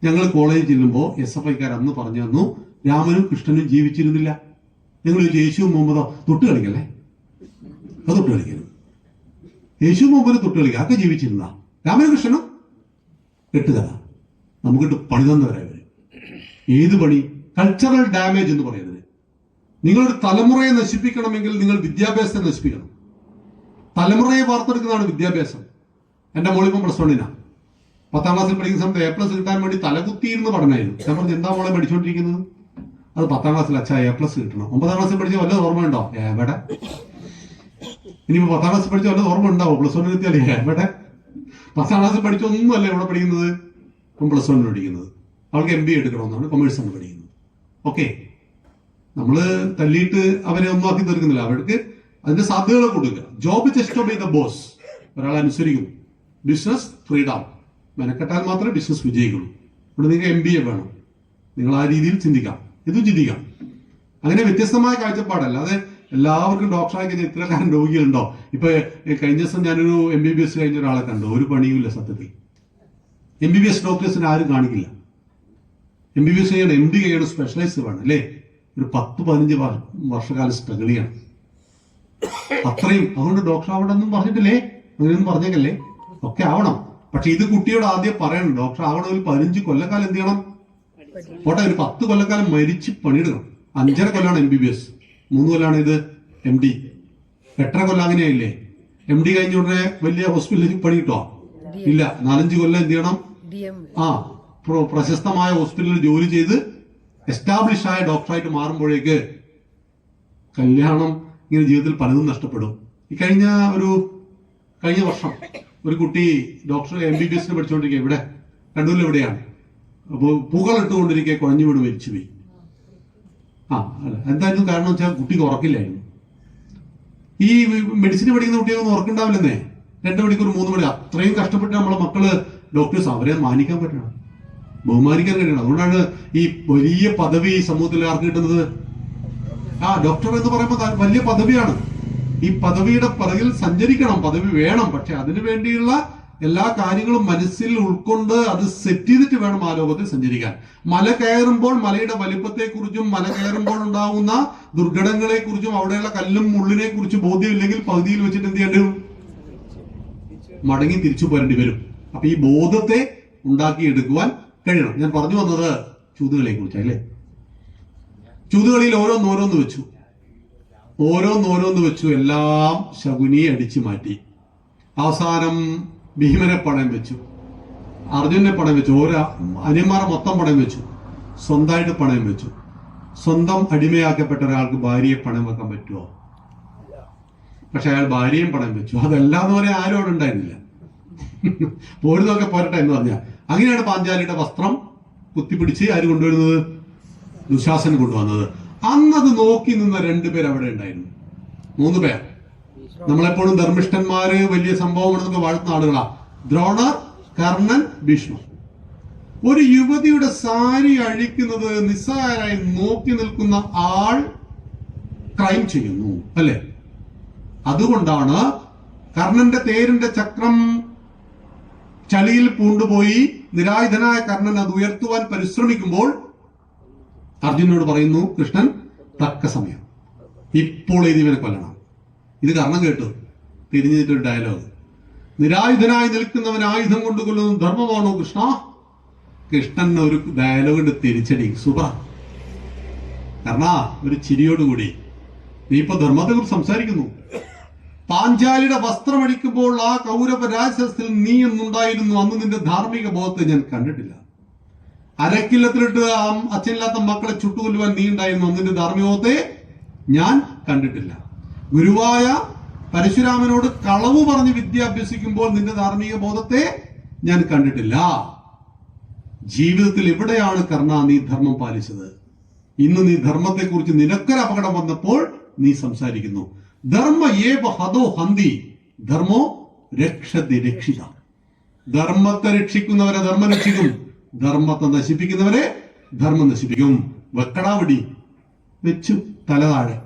ഞങ്ങൾ കോളേജിൽ ചെല്ലുമ്പോൾ SFIക്കാർ അന്ന് പറഞ്ഞു തന്നു, രാമനും കൃഷ്ണനും ജീവിച്ചിരുന്നില്ല. നിങ്ങൾ യേശുവും മുഹമ്മദോ തൊട്ട് കളിക്കല്ലേ, അത് തൊട്ട് കളിക്കരുത്. യേശു മുഹമ്മദ് തൊട്ട് കളിക്കുക, അതൊക്കെ ജീവിച്ചിരുന്ന. രാമനും കൃഷ്ണനും കെട്ടുകഥ, നമുക്കിട്ട് പണി തന്നവരെ അവര്. ഏത് പണി? കൾച്ചറൽ ഡാമേജ് എന്ന് പറയുന്നത്. നിങ്ങളൊരു തലമുറയെ നശിപ്പിക്കണമെങ്കിൽ നിങ്ങൾ വിദ്യാഭ്യാസത്തെ നശിപ്പിക്കണം. തലമുറയെ വാർത്തെടുക്കുന്നതാണ് വിദ്യാഭ്യാസം. എന്റെ മോളിപ്പം +1 10ാം ക്ലാസ്സിൽ പഠിക്കുന്ന സമയത്ത് A+ കിട്ടാൻ വേണ്ടി തലകുത്തിയിരുന്ന് പഠനമായിരുന്നു. ഞാൻ പറഞ്ഞു, എന്താ മോളെ പഠിച്ചുകൊണ്ടിരിക്കുന്നത്? അത് 10ാം ക്ലാസ്സിൽ അച്ഛാ A+ കിട്ടണം. 9ാം ക്ലാസ്സിൽ പഠിച്ച വല്ല ഓർമ്മയുണ്ടോ? എവിടെ? ഇനിയിപ്പോ 10ാം ക്ലാസ്സിൽ പഠിച്ച വല്ല ഓർമ്മ ഉണ്ടാവോ? +1 എത്തിയാലേ എവിടെ? 10ാം ക്ലാസ്സിൽ പഠിച്ചൊന്നുമല്ല ഇവിടെ പഠിക്കുന്നത്. ഇപ്പം +1 പഠിക്കുന്നത്. അവൾക്ക് MBA എടുക്കണമെന്നാണ്, കൊമേഴ്സാണ് പഠിക്കുന്നത്. ഓക്കെ, നമ്മള് തല്ലിയിട്ട് അവരെ ഒന്നും ആക്കി തീർക്കുന്നില്ല. അവർക്ക് അതിന്റെ സാധ്യതകൾ കൊടുക്കുക. Job just obey the boss. ഒരാളെ അനുസരിക്കുന്നു. Business freedom. മെനക്കെട്ടാൽ മാത്രമേ ബിസിനസ് വിജയിക്കുള്ളൂ. ഇവിടെ നിങ്ങൾക്ക് MBA വേണം. നിങ്ങൾ ആ രീതിയിൽ ചിന്തിക്കാം, ഇതും ചിന്തിക്കാം. അങ്ങനെ വ്യത്യസ്തമായ കാഴ്ചപ്പാടല്ല. അതെ എല്ലാവർക്കും ഡോക്ടറായി കഴിഞ്ഞാൽ ഇത്രക്കാരൻ രോഗികളുണ്ടോ? ഇപ്പൊ കഴിഞ്ഞ ദിവസം ഞാനൊരു MBBS കഴിഞ്ഞ ഒരാളെ കണ്ടു. ഒരു പണിയുമില്ല സത്യത്തിൽ. MBBS ഡോക്ടേഴ്സിന് ആരും കാണിക്കില്ല. MBBS ചെയ്യണം, MD ചെയ്യണം, സ്പെഷ്യലൈസ് വേണം അല്ലേ? ഒരു 10-15 വർഷക്കാലം സ്ട്രഗിൾ ചെയ്യണം. അത്രയും. അതുകൊണ്ട് ഡോക്ടർ ആവണമെന്നും പറഞ്ഞിട്ടില്ലേ, അങ്ങനെയൊന്നും പറഞ്ഞേക്കല്ലേ, ഒക്കെ ആവണം. പക്ഷെ ഇത് കുട്ടിയോട് ആദ്യം പറയണം, ഡോക്ടർ ആവണമെങ്കിൽ 15 കൊല്ലക്കാലം എന്ത് ചെയ്യണം? പോട്ടെ, ഒരു 10 കൊല്ലക്കാലം മരിച്ച് പണിയെടുക്കണം. 5.5 കൊല്ലാണ് MBBS, 3 കൊല്ലാണ് ഇത് MD. 8.5 കൊല്ലം അങ്ങനെയായില്ലേ? MD കഴിഞ്ഞ ഉടനെ വലിയ ഹോസ്പിറ്റലിൽ പണി കിട്ടോ? ഇല്ല. 4-5 കൊല്ലം എന്ത് ചെയ്യണം? പ്രശസ്തമായ ഹോസ്പിറ്റലിൽ ജോലി ചെയ്ത് എസ്റ്റാബ്ലിഷ് ആയ ഡോക്ടറായിട്ട് മാറുമ്പോഴേക്ക് കല്യാണം, ഇങ്ങനെ ജീവിതത്തിൽ പലതും നഷ്ടപ്പെടും. ഈ കഴിഞ്ഞ വർഷം ഒരു കുട്ടി ഡോക്ടർ MBBS പഠിച്ചുകൊണ്ടിരിക്കുക, ഇവിടെ കണ്ണൂരിൽ എവിടെയാണ്, അപ്പോൾ പൂക്കളിട്ടുകൊണ്ടിരിക്കുക കുഴഞ്ഞു വീട് മരിച്ചുപോയി. എന്തായിരുന്നു കാരണം വെച്ചാൽ കുട്ടിക്ക് ഉറക്കില്ലായിരുന്നു. ഈ മെഡിസിൻ പഠിക്കുന്ന കുട്ടിയൊന്നും ഉറക്കുണ്ടാവില്ലെന്നേ. 2 മണിക്കൂർ 3 മണി അത്രയും കഷ്ടപ്പെട്ട് നമ്മളെ മക്കള് ഡോക്ടേഴ്സ്, അവരെ മാനിക്കാൻ പറ്റണം, ബഹുമാനിക്കാൻ കഴിയണം. അതുകൊണ്ടാണ് ഈ വലിയ പദവി സമൂഹത്തിൽ ആർക്ക് കിട്ടുന്നത്? ഡോക്ടർ എന്ന് പറയുമ്പോൾ വലിയ പദവിയാണ്. ഈ പദവിയുടെ പിറകിൽ സഞ്ചരിക്കണം, പദവി വേണം. പക്ഷെ അതിനു വേണ്ടിയുള്ള എല്ലാ കാര്യങ്ങളും മനസ്സിൽ ഉൾക്കൊണ്ട് അത് സെറ്റ് ചെയ്തിട്ട് വേണം ആ ലോകത്തിൽ സഞ്ചരിക്കാൻ. മല കയറുമ്പോൾ മലയുടെ വലിപ്പത്തെക്കുറിച്ചും മല കയറുമ്പോൾ ഉണ്ടാവുന്ന ദുർഘടങ്ങളെ കുറിച്ചും അവിടെയുള്ള കല്ലും മുള്ളിനെ കുറിച്ചും ബോധ്യമില്ലെങ്കിൽ പകുതിയിൽ വെച്ചിട്ട് എന്ത് ചെയ്യേണ്ടി വരും? മടങ്ങി തിരിച്ചു പോരേണ്ടി വരും. അപ്പൊ ഈ ബോധത്തെ ഉണ്ടാക്കിയെടുക്കുവാൻ കഴിയണം. ഞാൻ പറഞ്ഞു വന്നത് ചൂതുകളെ കുറിച്ചല്ലേ. ചൂതുകളിയിൽ ഓരോന്നോരോന്ന് വെച്ചു, എല്ലാം ശകുനിയെ അടിച്ചു മാറ്റി. അവസാനം ഭീമനെ പണയം വെച്ചു, അർജുനെ പണയം വെച്ചു, ഓരോ അനിയന്മാരെ മൊത്തം പണയം വെച്ചു, സ്വന്തമായിട്ട് പണയം വെച്ചു. സ്വന്തം അടിമയാക്കപ്പെട്ട ഒരാൾക്ക് ഭാര്യയെ പണയം വെക്കാൻ പറ്റുമോ? പക്ഷെ അയാൾ ഭാര്യയും പണയം വെച്ചു. അതല്ലാന്ന് പറയാൻ ആരും അവിടെ ഉണ്ടായിരുന്നില്ല. പോരുന്നൊക്കെ പോരട്ടെ എന്ന് പറഞ്ഞാൽ അങ്ങനെയാണ് പാഞ്ചാലിയുടെ വസ്ത്രം കുത്തിപ്പിടിച്ച് ആര് കൊണ്ടുവരുന്നത്? ദുശാസൻ കൊണ്ടുവന്നത്. അന്നത് നോക്കി നിന്ന രണ്ടുപേർ അവിടെ ഉണ്ടായിരുന്നു. 3 പേർ. നമ്മളെപ്പോഴും ധർമ്മിഷ്ഠന്മാര് വലിയ സംഭവമാണെന്നൊക്കെ വാഴ്ത്തുന്ന ആളുകളാ. ദ്രോണർ, കർണൻ, ഭീഷ്മർ. ഒരു യുവതിയുടെ സാരി അഴിക്കുന്നത് നിസ്സാരമായി നോക്കി നിൽക്കുന്ന ആൾ ക്രൈം ചെയ്യുന്നു, അല്ലെ? അതുകൊണ്ടാണ് കർണന്റെ തേരിന്റെ ചക്രം ചളിയിൽ പൂണ്ടുപോയി നിരായുധനായ കർണൻ അത് ഉയർത്തുവാൻ പരിശ്രമിക്കുമ്പോൾ അർജുനോട് പറയുന്നു കൃഷ്ണൻ, തക്ക സമയം, ഇപ്പോൾ ഇവനെ കൊല്ലണം. ഇത് കർണൻ കേട്ടു. തിരിഞ്ഞിട്ടൊരു ഡയലോഗ്: നിരായുധനായി നിൽക്കുന്നവൻ ആയുധം കൊണ്ട് കൊല്ലുന്നത് ധർമ്മമാണോ കൃഷ്ണ? കൃഷ്ണൻ ഒരു ഡയലോഗ് തിരിച്ചടി. സൂപ്പർ കർണ, ഒരു ചിരിയോടുകൂടി നീ ഇപ്പൊ ധർമ്മത്തെ കുറിച്ച് സംസാരിക്കുന്നു. പാഞ്ചാലിയുടെ വസ്ത്രമടിക്കുമ്പോൾ ആ കൗരവ രാജസത്തിൽ നീ എന്നുണ്ടായിരുന്നു. അന്ന് നിന്റെ ധാർമ്മിക ബോധത്തെ ഞാൻ കണ്ടിട്ടില്ല. അരക്കില്ലത്തിലിട്ട് അച്ഛനില്ലാത്ത മക്കളെ ചുട്ടുകൊല്ലുവാൻ നീ ഉണ്ടായിരുന്നു. അന്ന് നിന്റെ ധാർമ്മിക ബോധത്തെ ഞാൻ കണ്ടിട്ടില്ല. ഗുരുവായ പരശുരാമനോട് കളവ് പറഞ്ഞ് വിദ്യ അഭ്യസിക്കുമ്പോൾ നിന്റെ ധാർമ്മിക ബോധത്തെ ഞാൻ കണ്ടിട്ടില്ല. ജീവിതത്തിൽ എവിടെയാണ് കർണ നീ ധർമ്മം പാലിച്ചത്? ഇന്ന് നീ ധർമ്മത്തെ കുറിച്ച് നിനക്കൊരു അപകടം വന്നപ്പോൾ നീ സംസാരിക്കുന്നു. ധർമ്മ ഏവ ഹതോ ഹന്തി ധർമ്മോ രക്ഷതി രക്ഷിത. ധർമ്മത്തെ രക്ഷിക്കുന്നവരെ ധർമ്മം രക്ഷിക്കും, ധർമ്മത്തെ നശിപ്പിക്കുന്നവരെ ധർമ്മം നശിപ്പിക്കും. വെക്കടാവിടി വെച്ചു തല താഴെ.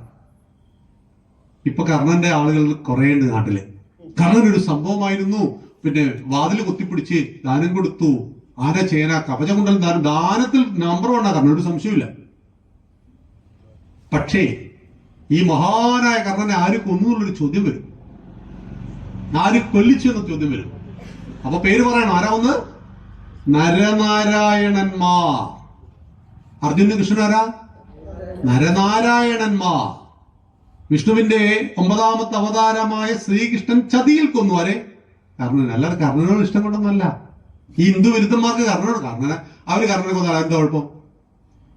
ഇപ്പൊ കർണന്റെ ആളുകൾ കുറെ ഉണ്ട് നാട്ടില്. കർണൻ ഒരു സംഭവമായിരുന്നു. പിന്നെ വാതിൽ കുത്തിപ്പിടിച്ച് ദാനം കൊടുത്തു. ആന, ചേന, കവചകുണ്ടൽ ദാനം. ദാനത്തിൽ നമ്പർ 1 കർണൻ, ഒരു സംശയമില്ല. പക്ഷേ ഈ മഹാനായ കർണനെ ആര് കൊന്നു എന്നുള്ളൊരു ചോദ്യം വരും. ആര് കൊല്ലിച്ചു എന്ന ചോദ്യം വരും. അപ്പൊ പേര് പറയണം. ആരാ ഒന്ന്? നരനാരായണന്മാർ. അർജുന കൃഷ്ണനാരാ? നരനാരായണന്മാർ. വിഷ്ണുവിന്റെ 9ാമത്തെ അവതാരമായ ശ്രീകൃഷ്ണൻ ചതിയിൽ കൊന്നു. ആരെ? കർണൻ. അല്ലാതെ കർണനോട് ഇഷ്ടം കൊണ്ടൊന്നല്ല. ഈ ഹിന്ദു വിരുദ്ധന്മാർക്ക് കർണനോട്, അവര് കർണനെ കൊന്നാലും എന്താ കുഴപ്പം?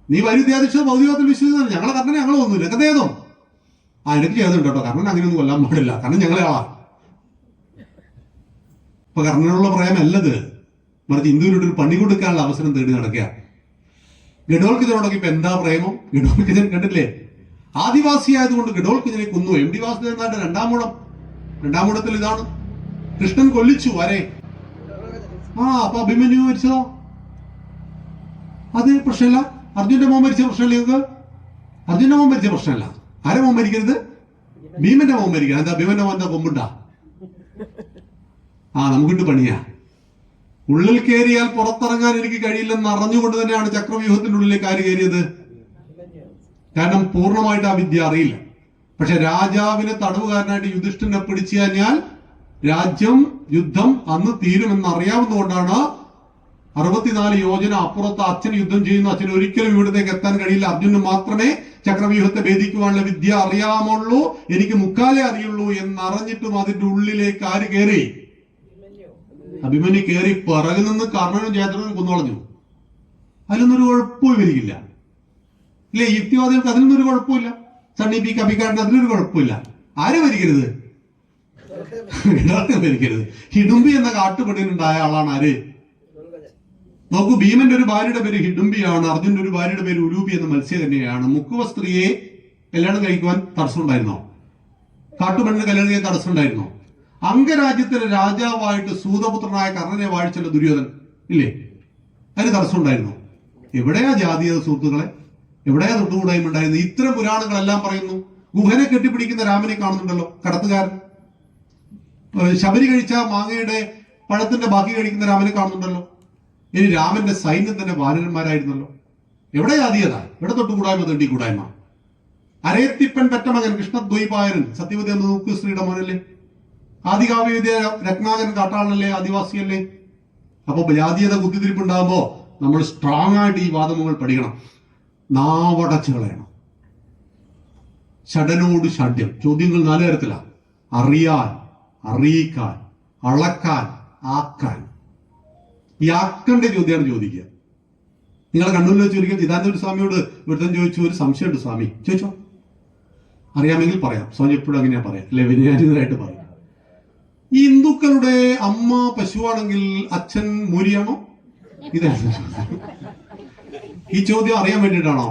നീ വൈരുദ്ധ്യാധിഷ്ഠിത ഭൗതികത്തിൽ വിശ്വസിക്കുന്നില്ല. ഞങ്ങളെ കർണനെ ഞങ്ങൾ കൊന്നില്ല. എന്തൊക്കെ ചെയ്തോ? എനിക്ക് ചെയ്തിട്ടുണ്ട് കേട്ടോ. കർണൻ അങ്ങനെയൊന്നും കൊല്ലാൻ പാടില്ല. കാരണം ഞങ്ങളെ ആളാ. ഇപ്പൊ കർണനുള്ള പ്രേമല്ലത്, മറിച്ച് ഹിന്ദുവിനോടൊരു പണി കൊടുക്കാനുള്ള അവസരം തേടി നടക്കുക. ഗഡോൽക്കിജനോടൊക്കെ ഇപ്പൊ എന്താ പ്രേമം? ഗഡോൽക്കിജൻ കണ്ടില്ലേ? ആദിവാസിയായതുകൊണ്ട് ഗഡോൽക്കിജനെ കൊന്നു. M D വാസുദേവനായിട്ട് 2ാം മൂടം. 2ാം മൂടത്തിൽ ഇതാണ്. കൃഷ്ണൻ കൊല്ലിച്ചു. ആരെ? അപ്പൊ അഭിമന്യു മരിച്ചതോ? അത് പ്രശ്നമില്ല. അർജുന്റെ മോൻ മരിച്ച പ്രശ്നമില്ല. നിങ്ങൾക്ക് അർജുന്റെ മോൻ മരിച്ച പ്രശ്നമല്ല. ആരെ മോൻ മരിക്കരുത്? ഭീമന്റെ മോൻ മരിക്കണം. എന്താ ഭീമന്റെ മോൻ എന്താ കൊമ്പുണ്ടാ? നമുക്കിട്ട് പണിയാ. ഉള്ളിൽ കയറിയാൽ പുറത്തിറങ്ങാൻ എനിക്ക് കഴിയില്ലെന്ന് അറിഞ്ഞുകൊണ്ട് തന്നെയാണ് ചക്രവ്യൂഹത്തിന്റെ ഉള്ളിലേക്ക് ആര് കയറിയത്? കാരണം പൂർണ്ണമായിട്ട് ആ വിദ്യ അറിയില്ല. പക്ഷെ രാജാവിനെ തടവുകാരനായിട്ട് യുധിഷ്ഠിരനെ പിടിച്ചു കഴിഞ്ഞാൽ രാജ്യം, യുദ്ധം അന്ന് തീരുമെന്ന് അറിയാവുന്നതുകൊണ്ടാണ് 64 യോജന അപ്പുറത്ത് അച്ഛൻ യുദ്ധം ചെയ്യുന്നു. അച്ഛന് ഒരിക്കലും ഇവിടത്തേക്ക് എത്താൻ കഴിയില്ല. അർജുനന് മാത്രമേ ചക്രവ്യൂഹത്തെ ഭേദിക്കുവാനുള്ള വിദ്യ അറിയാമുള്ളൂ, എനിക്ക് മുക്കാലേ അറിയുള്ളൂ എന്നറിഞ്ഞിട്ടും അതിന്റെ ഉള്ളിലേക്ക് ആര് കയറി? അഭിമന്യു കയറി. പിറകിൽ നിന്ന് കർണനും ജയദ്രഥനും കൊന്നുകളഞ്ഞു. അതിലൊന്നൊരു കുഴപ്പവും ഇവരിക്കില്ല. ഇല്ലേ? യുക്തിവാദികൾക്ക് അതിലൊന്നൊരു കുഴപ്പമില്ല. സണ്ണി പി കപിക്കാരന് അതിലൊരു കുഴപ്പമില്ല. ആരെ മരിക്കരുത്? മരിക്കരുത്. ഹിഡുംബി എന്ന കാട്ടുപെണ്ണിനുണ്ടായ ആളാണ് ആര്? നോക്കൂ, ഭീമന്റെ ഒരു ഭാര്യയുടെ പേര് ഹിഡുംബിയാണ്. അർജുന്റെ ഒരു ഭാര്യയുടെ പേര് ഉലൂബി എന്ന മത്സ്യകന്യയാണ്. മുക്കുവ സ്ത്രീയെ കല്യാണം കഴിക്കുവാൻ തടസ്സമുണ്ടായിരുന്നോ? കാട്ടുപെണ്ണിന് കല്യാണം ചെയ്യാൻ തടസ്സമുണ്ടായിരുന്നോ? അംഗരാജ്യത്തിലെ രാജാവായിട്ട് സൂതപുത്രനായ കർണനെ വാഴിച്ചല്ലോ ദുര്യോധൻ, ഇല്ലേ? അതിന് തടസ്സമുണ്ടായിരുന്നോ? എവിടെയാ ജാതീയത സുഹൃത്തുക്കളെ? എവിടെയാ തൊട്ടുകൂടായ്മ ഉണ്ടായിരുന്നത്? ഇത്തരം പുരാണങ്ങളെല്ലാം പറയുന്നു. ഗുഹനെ കെട്ടിപ്പിടിക്കുന്ന രാമനെ കാണുന്നുണ്ടല്ലോ, കടത്തുകാരൻ. ശബരി കഴിച്ച മാങ്ങയുടെ പഴത്തിന്റെ ബാക്കി കഴിക്കുന്ന രാമനെ കാണുന്നുണ്ടല്ലോ. ഇനി രാമന്റെ സൈന്യം തന്നെ വാനരന്മാരായിരുന്നല്ലോ. എവിടെ ജാതീയത? എവിടെ തൊട്ടുകൂടായ്മ, തെണ്ടിക്കൂടായ്മ? അരയത്തിപ്പൻ പെറ്റ മകൻ കൃഷ്ണദ്വൈപായനൻ സത്യവതി എന്ന നോക്ക് സ്ത്രീയുടെ മോനല്ലേ? ആദികാവ്യവിദ്യ രത്നാകരൻ കാട്ടാളനല്ലേ? ആദിവാസിയല്ലേ? അപ്പൊ ജാതീയത കുത്തിത്തിരിപ്പുണ്ടാകുമ്പോ നമ്മൾ സ്ട്രോങ് ആയിട്ട് ഈ വാദമുകൾ പഠിക്കണം. നാവടച്ചു കളയണം. ഷഡനോട് ഷഡ്യം. ചോദ്യങ്ങൾ 4 തരത്തിലാണ്: അറിയാൻ, അറിയിക്കാൻ, അളക്കാൻ, ആക്കാൻ. ഈ ആക്കന്റെ ചോദ്യമാണ് ചോദിക്കുക. നിങ്ങളെ കണ്ണൂരിൽ വെച്ച് ഒരിക്കൽ ചിദാനന്ദ സ്വാമിയോട് ഒരുത്തൻ ചോദിച്ചു, ഒരു സംശയമുണ്ട് സ്വാമി. ചോദിച്ചോ? അറിയാമെങ്കിൽ പറയാം. സ്വാമി എപ്പോഴും അങ്ങനെയാ പറയാം, അല്ലെ? വിനയാനിതരായിട്ട് പറയാം. ഈ ഹിന്ദുക്കളുടെ അമ്മ പശുവാണെങ്കിൽ അച്ഛൻ മൂരിയാണോ? ഇതായിരുന്നു ചോദ്യം. ഈ ചോദ്യം അറിയാൻ വേണ്ടിയിട്ടാണോ?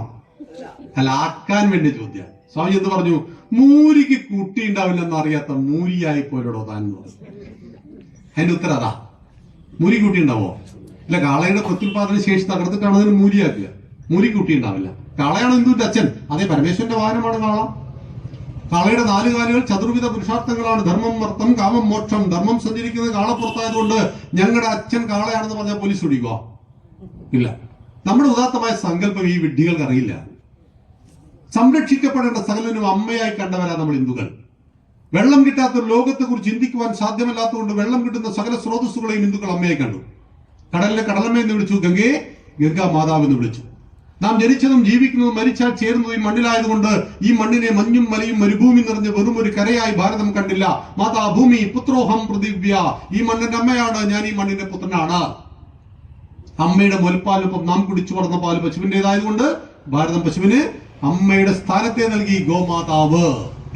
അല്ല, ആക്കാൻ വേണ്ടിയ ചോദ്യം. സ്വാമി എന്ത് പറഞ്ഞു? മൂരിക്ക് കുട്ടി ഉണ്ടാവില്ലെന്ന് അറിയാത്ത മൂരിയായി പോലോ താൻ. അതിന്റെ ഉത്തരം അതാ. മൂരി കുട്ടി ഉണ്ടാവോ? ഇല്ല, കാളയുടെ പ്രത്യുൽപാദന ശേഷി തകർത്തിട്ടാണ് അതിന് മൂരിയാക്കുക. മൂരി കുട്ടി ഉണ്ടാവില്ല. കാളയാണ് ഹിന്ദുവിന്റെ അച്ഛൻ. അതേ, പരമേശ്വരന്റെ വാഹനമാണ് കാള. കാളയുടെ 4 കാലുകൾ ചതുർവിധ പുരുഷാർത്ഥങ്ങളാണ്: ധർമ്മം, അർത്ഥം, കാമം, മോക്ഷം. ധർമ്മം സഞ്ചരിക്കുന്നത് കാളപ്പുറത്തായതുകൊണ്ട് ഞങ്ങളുടെ അച്ഛൻ കാളയാണെന്ന് പറഞ്ഞാൽ പോലീസ് പിടിക്കുക? ഇല്ല. നമ്മുടെ ഉദാത്തമായ സങ്കല്പം ഈ വിഡ്ഢികൾക്ക് അറിയില്ല. സംരക്ഷിക്കപ്പെടേണ്ട സകലനും അമ്മയായി കണ്ടവരാ നമ്മൾ ഹിന്ദുക്കൾ. വെള്ളം കിട്ടാത്ത ഒരു ലോകത്തെ കുറിച്ച് ചിന്തിക്കുവാൻ സാധ്യമല്ലാത്തതുകൊണ്ട് വെള്ളം കിട്ടുന്ന സകല സ്രോതസ്സുകളെയും ഹിന്ദുക്കൾ അമ്മയായി കണ്ടു. കടലിനെ കടലമ്മ എന്ന് വിളിച്ചു, ഗംഗയെ ഗംഗാ മാതാവ് എന്ന് വിളിച്ചു. നാം ജനിച്ചതും ജീവിക്കുന്നതും മരിച്ചാൽ ചേർന്നതും ഈ മണ്ണിലായതുകൊണ്ട് ഈ മണ്ണിനെ മഞ്ഞും മലയും മരുഭൂമി നിറഞ്ഞ് വെറും ഒരു കരയായി ഭാരതം കണ്ടില്ല. മാതാ ഭൂമി പുത്രോഹം പൃഥിവ്യ. ഈ മണ്ണിന്റെ അമ്മയാണ് ഞാൻ, ഈ മണ്ണിന്റെ പുത്രനാണ്. അമ്മയുടെ മുലപ്പാലൊപ്പം നാം കുടിച്ചു വളർന്ന പാല് പശുവിൻ്റെതായതുകൊണ്ട് ഭാരതം പശുവിന് അമ്മയുടെ സ്ഥാനത്തെ നൽകി ഗോമാതാവ്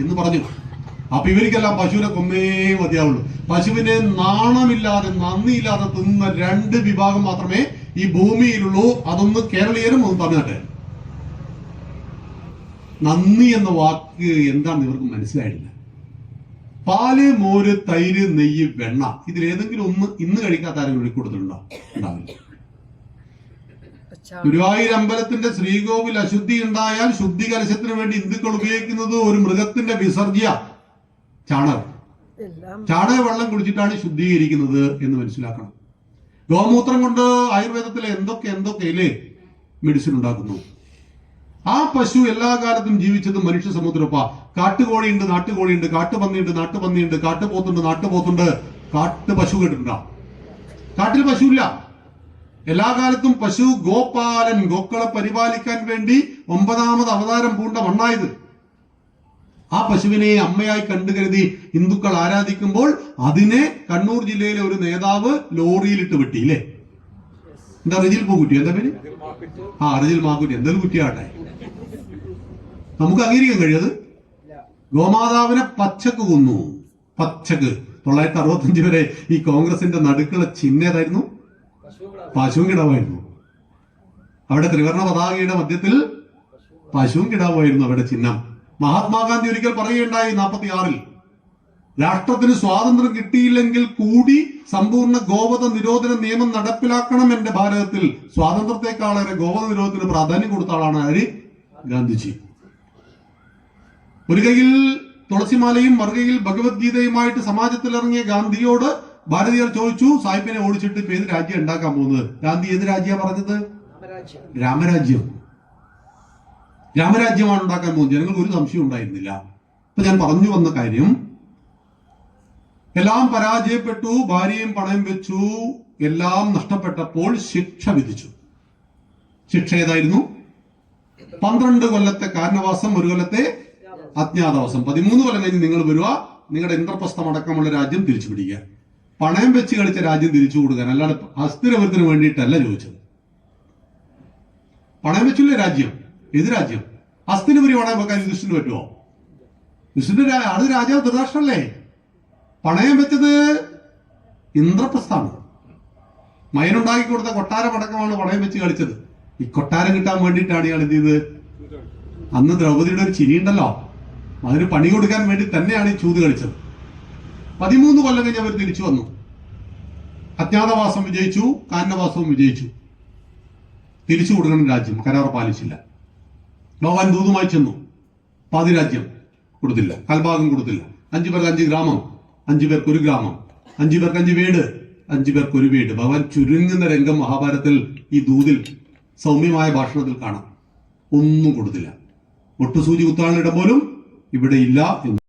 എന്ന് പറഞ്ഞു. അപ്പൊ ഇവർക്കെല്ലാം പശുവിനെ കൊന്നേ മതിയാവുള്ളൂ. പശുവിനെ നാണമില്ലാതെ നന്ദിയില്ലാതെ തിന്ന 2 വിഭാഗം മാത്രമേ ഈ ഭൂമിയിലുള്ളൂ. അതൊന്ന് കേരളീയരും ഒന്ന് തമിഴ്നാട്ടുകാരും. നന്ദി എന്ന വാക്ക് എന്താണെന്ന് ഇവർക്ക് മനസ്സിലായിട്ടില്ല. പാല്, മോര്, തൈര്, നെയ്യ്, വെണ്ണ, ഇതിലേതെങ്കിലും ഒന്ന് ഇന്ന് കഴിക്കാത്ത ആരെങ്കിലും കൊടുത്തിട്ടുണ്ടോ? ഉണ്ടാവില്ല. ഗുരുവായൂർ അമ്പലത്തിന്റെ ശ്രീകോവിൽ അശുദ്ധി ഉണ്ടായാൽ ശുദ്ധി കലശത്തിന് വേണ്ടി ഹിന്ദുക്കൾ ഉപയോഗിക്കുന്നത് ഒരു മൃഗത്തിന്റെ വിസർജ്യ ചാണക വെള്ളം കുടിച്ചിട്ടാണ് ശുദ്ധീകരിക്കുന്നത് എന്ന് മനസ്സിലാക്കണം. ഗോമൂത്രം കൊണ്ട് ആയുർവേദത്തിലെ എന്തൊക്കെ മെഡിസിൻ ഉണ്ടാക്കുന്നു. ആ പശു എല്ലാ കാലത്തും ജീവിച്ചത് മനുഷ്യ സമൂഹത്തിനൊപ്പ. കാട്ടുകോഴിയുണ്ട്, നാട്ടുകോഴിയുണ്ട്, കാട്ടുപന്നിയുണ്ട്, നാട്ടുപന്നിയുണ്ട്, കാട്ടുപോത്തുണ്ട്, നാട്ടുപോത്തുണ്ട്. കാട്ടു പശു കേട്ടിട്ടുണ്ടോ? കാട്ടിൽ പശുവില്ല. എല്ലാ കാലത്തും പശു ഗോപാലൻ, ഗോക്കളെ പരിപാലിക്കാൻ വേണ്ടി 9ാമത് അവതാരം പൂണ്ട മണ്ണായത്. ആ പശുവിനെ അമ്മയായി കണ്ടുകരുതി ഹിന്ദുക്കൾ ആരാധിക്കുമ്പോൾ അതിനെ കണ്ണൂർ ജില്ലയിലെ ഒരു നേതാവ് ലോറിയിലിട്ട് വെട്ടി. ഇല്ലേ? എന്താ, റിജിൽ പൂക്കുറ്റി, എന്താ പേര്? റിജിൽ മാക്കുറ്റി. എന്തൊരു കുറ്റിയാട്ടെ, നമുക്ക് അംഗീകരിക്കാൻ കഴിയത്? ഗോമാതാവിനെ പച്ചക്ക് കൊന്നു. പച്ചക്ക്. 965 വരെ ഈ കോൺഗ്രസിന്റെ നടുക്കുള്ള ചിഹ്നേതായിരുന്നു? പശുവും കിടാവായിരുന്നു. അവിടെ ത്രിവർണ പതാകയുടെ മധ്യത്തിൽ പശുവും കിടാവായിരുന്നു അവിടെ ചിഹ്നം. മഹാത്മാഗാന്ധി ഒരിക്കൽ പറയുകയുണ്ടായി 46-ൽ, രാഷ്ട്രത്തിന് സ്വാതന്ത്ര്യം കിട്ടിയില്ലെങ്കിൽ കൂടി സമ്പൂർണ്ണ ഗോവധ നിരോധന നിയമം നടപ്പിലാക്കണം എന്റെ ഭാരതത്തിൽ. സ്വാതന്ത്ര്യത്തെക്കാളേറെ ഗോവധ നിരോധനത്തിന് പ്രാധാന്യം കൊടുത്ത ആളാണ് ആര്? ഗാന്ധിജി. ഒരു കൈയിൽ തുളസിമാലയും മറുകയിൽ ഭഗവത്ഗീതയുമായിട്ട് സമാജത്തിൽ ഇറങ്ങിയ ഗാന്ധിയോട് ഭാരതീയർ ചോദിച്ചു, സാഹിബിനെ ഓടിച്ചിട്ട് ഇപ്പൊ ഏത് രാജ്യം ഉണ്ടാക്കാൻ പോകുന്നത്? ഗാന്ധി ഏത് രാജ്യമാണ് പറഞ്ഞത്? രാമരാജ്യം. രാമരാജ്യമാണ് ഉണ്ടാക്കാൻ പോകുന്നത്. ജനങ്ങൾക്ക് ഒരു സംശയം ഉണ്ടായിരുന്നില്ല. അപ്പൊ ഞാൻ പറഞ്ഞു വന്ന കാര്യം, എല്ലാം പരാജയപ്പെട്ടു, ഭാര്യയും പണയം വെച്ചു, എല്ലാം നഷ്ടപ്പെട്ടപ്പോൾ ശിക്ഷ വിധിച്ചു. ശിക്ഷ ഏതായിരുന്നു? 12 കൊല്ലത്തെ കാരണവാസം, 1 കൊല്ലത്തെ അജ്ഞാതവാസം. 13 കൊല്ലം കഴിഞ്ഞ് നിങ്ങൾ വരിക, നിങ്ങളുടെ ഇന്ദ്രപ്രസ്ഥം അടക്കമുള്ള രാജ്യം തിരിച്ചു പിടിക്കുക. പണയം വെച്ച് കളിച്ച രാജ്യം തിരിച്ചു കൊടുക്കാൻ, അല്ലാതെ അസ്ഥിരവൃത്തിന് വേണ്ടിയിട്ടല്ല ചോദിച്ചത്. പണയം വെച്ചില്ലേ രാജ്യം? ഏത് രാജ്യം? അസ്ഥിരപുരി പണയം വെക്കാൻ യുധിഷ്ഠിരന് പറ്റുമോ? യുധിഷ്ഠിരന്റെ അത് രാജാവ് ധൃതരാഷ്ട്രല്ലേ? പണയം വെച്ചത് ഇന്ദ്രപ്രസ്ഥാണ്. മയനുണ്ടാക്കി കൊടുത്ത കൊട്ടാരം അടക്കമാണ് പണയം വെച്ച് കളിച്ചത്. ഈ കൊട്ടാരം കിട്ടാൻ വേണ്ടിയിട്ടാണ് ഇയാൾ എന്ത് ചെയ്ത്? അന്ന് ദ്രൗപദിയുടെ ഒരു ചിരിയുണ്ടല്ലോ, അതിന് പണി കൊടുക്കാൻ വേണ്ടി തന്നെയാണ് ഈ ചൂത് കളിച്ചത്. 13 കൊല്ലം കഴിഞ്ഞ് അവർ തിരിച്ചു വന്നു. അജ്ഞാതവാസം വിജയിച്ചു, കാനനവാസവും വിജയിച്ചു. തിരിച്ചു കൊടുക്കണം രാജ്യം, കരാർ പാലിച്ചില്ല. ഭഗവാൻ ദൂതുമായി ചെന്നു, പാതിരാജ്യം കൊടുത്തില്ല, കാൽഭാഗം കൊടുത്തില്ല. 5 പേർക്ക് 5 ഗ്രാമം, 5 പേർക്ക് 1 ഗ്രാമം, 5 പേർക്ക് 5 വീട്, 5 പേർക്ക് 1 വീട്. ഭഗവാൻ ചുരുങ്ങുന്ന രംഗം മഹാഭാരതത്തിൽ ഈ ദൂതിൽ സൗമ്യമായ ഭാഷണത്തിൽ കാണാം. ഒന്നും കൊടുത്തില്ല. ഒട്ടുസൂചി കുത്താളിടം പോലും ഇവിടെ ഇല്ല എന്ന്